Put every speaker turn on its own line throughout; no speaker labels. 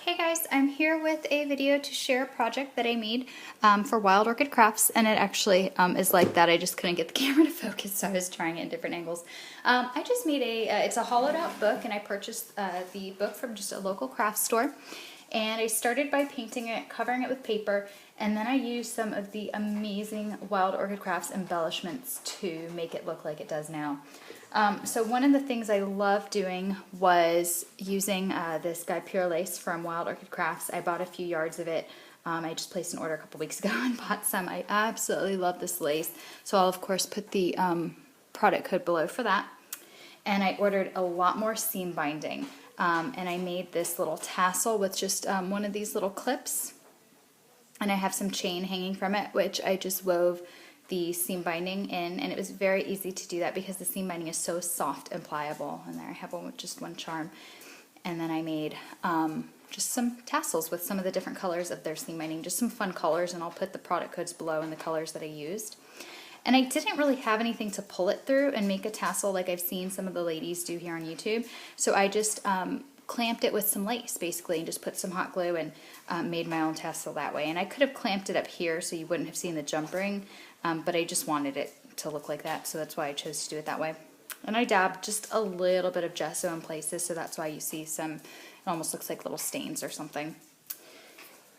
Hey guys, I'm here with a video to share a project that I made for Wild Orchid Crafts, and it actually is like that. I just couldn't get the camera to focus, so I was trying it in different angles. I just made it's a hollowed out book, and I purchased the book from just a local craft store. And I started by painting it, covering it with paper, and then I used some of the amazing Wild Orchid Crafts embellishments to make it look like it does now. So one of the things I love doing was using this Guipure lace from Wild Orchid Crafts. I bought a few yards of it. I just placed an order a couple weeks ago and bought some. I absolutely love this lace. So I'll of course put the product code below for that. And I ordered a lot more seam binding. And I made this little tassel with just one of these little clips. And I have some chain hanging from it, which I just wove the seam binding in, and it was very easy to do that because the seam binding is so soft and pliable. And there I have one with just one charm. And then I made just some tassels with some of the different colors of their seam binding, just some fun colors, and I'll put the product codes below and the colors that I used. And I didn't really have anything to pull it through and make a tassel like I've seen some of the ladies do here on YouTube. So I just clamped it with some lace basically and just put some hot glue and made my own tassel that way. And I could have clamped it up here so you wouldn't have seen the jump ring, but I just wanted it to look like that, so that's why I chose to do it that way. And I dabbed just a little bit of gesso in places, so that's why you see some, it almost looks like little stains or something.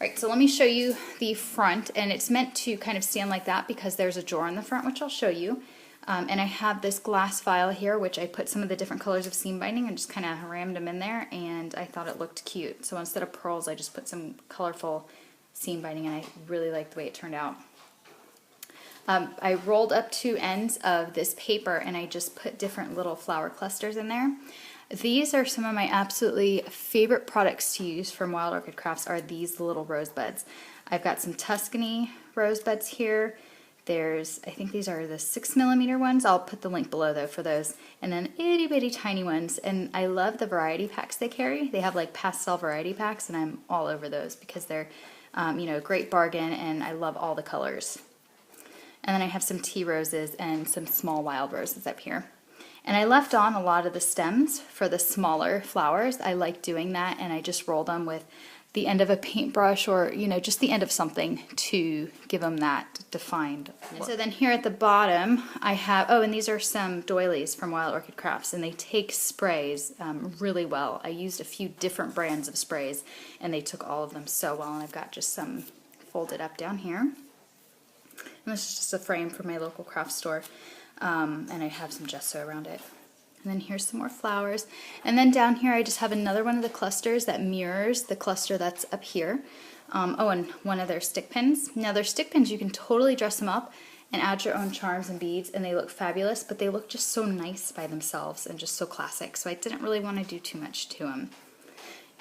Alright, so let me show you the front, and it's meant to kind of stand like that because there's a drawer in the front, which I'll show you. And I have this glass file here, which I put some of the different colors of seam binding and just kind of rammed them in there, and I thought it looked cute. So instead of pearls, I just put some colorful seam binding, and I really liked the way it turned out. I rolled up two ends of this paper, and I just put different little flower clusters in there. These are some of my absolutely favorite products to use from Wild Orchid Crafts are these little rosebuds. I've got some Tuscany rosebuds here. There's, I think these are the 6mm ones. I'll put the link below though for those. And then itty bitty tiny ones. And I love the variety packs they carry. They have like pastel variety packs, and I'm all over those because they're, you know, a great bargain, and I love all the colors. And then I have some tea roses and some small wild roses up here. And I left on a lot of the stems for the smaller flowers. I like doing that, and I just roll them with the end of a paintbrush or, you know, just the end of something to give them that defined look. And so then here at the bottom I have, oh, and these are some doilies from Wild Orchid Crafts, and they take sprays really well. I used a few different brands of sprays, and they took all of them so well, and I've got just some folded up down here. And this is just a frame from my local craft store, and I have some gesso around it. And then here's some more flowers. And then down here I just have another one of the clusters that mirrors the cluster that's up here. Oh, and one of their stick pins. Now their stick pins, you can totally dress them up and add your own charms and beads, and they look fabulous, but they look just so nice by themselves and just so classic. So I didn't really want to do too much to them.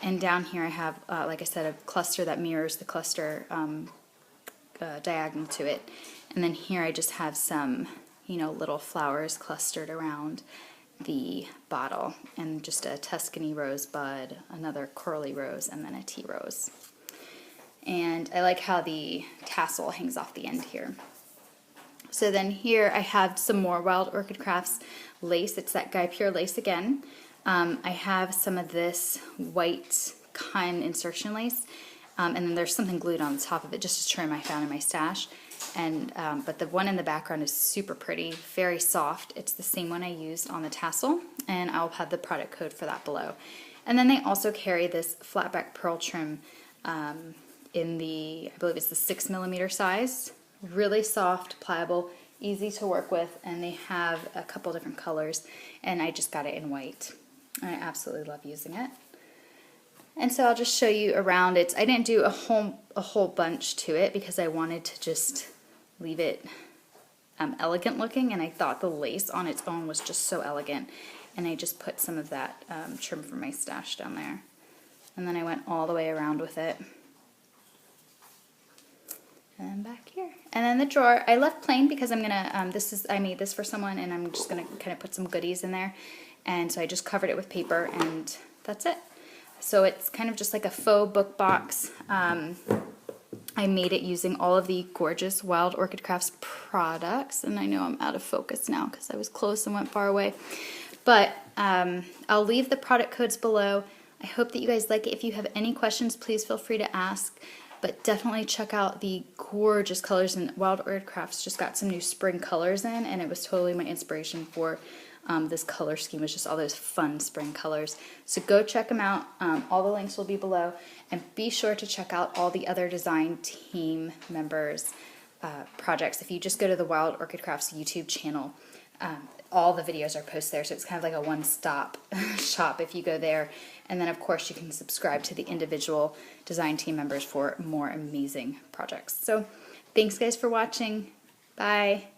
And down here I have, like I said, a cluster that mirrors the cluster diagonal to it. And then here I just have some, you know, little flowers clustered around the bottle, and just a Tuscany rosebud, another curly rose, and then a tea rose. And I like how the tassel hangs off the end here. So then here I have some more Wild Orchid Crafts lace. It's that Guipure lace again. I have some of this white kind insertion lace, and then there's something glued on the top of it, just a trim I found in my stash. And but the one in the background is super pretty, very soft. It's the same one I used on the tassel, and I'll have the product code for that below. And then they also carry this flatback pearl trim in the, I believe it's the 6mm size. Really soft, pliable, easy to work with, and they have a couple different colors, and I just got it in white. I absolutely love using it. And so I'll just show you around it. I didn't do a whole bunch to it because I wanted to just leave it elegant looking, and I thought the lace on its own was just so elegant, and I just put some of that trim from my stash down there. And then I went all the way around with it. And back here. And then the drawer, I left plain because I'm gonna, I made this for someone, and I'm just gonna kind of put some goodies in there. And so I just covered it with paper, and that's it. So it's kind of just like a faux book box. I made it using all of the gorgeous Wild Orchid Crafts products, and I know I'm out of focus now because I was close and went far away. But I'll leave the product codes below. I hope that you guys like it. If you have any questions, please feel free to ask. But definitely check out the gorgeous colors, and Wild Orchid Crafts just got some new spring colors in, and it was totally my inspiration for this color scheme. Was just all those fun spring colors. So go check them out. All the links will be below, and be sure to check out all the other design team members' projects. If you just go to the Wild Orchid Crafts YouTube channel, all the videos are posted there, so it's kind of like a one-stop shop if you go there. And then, of course, you can subscribe to the individual design team members for more amazing projects. So thanks, guys, for watching. Bye.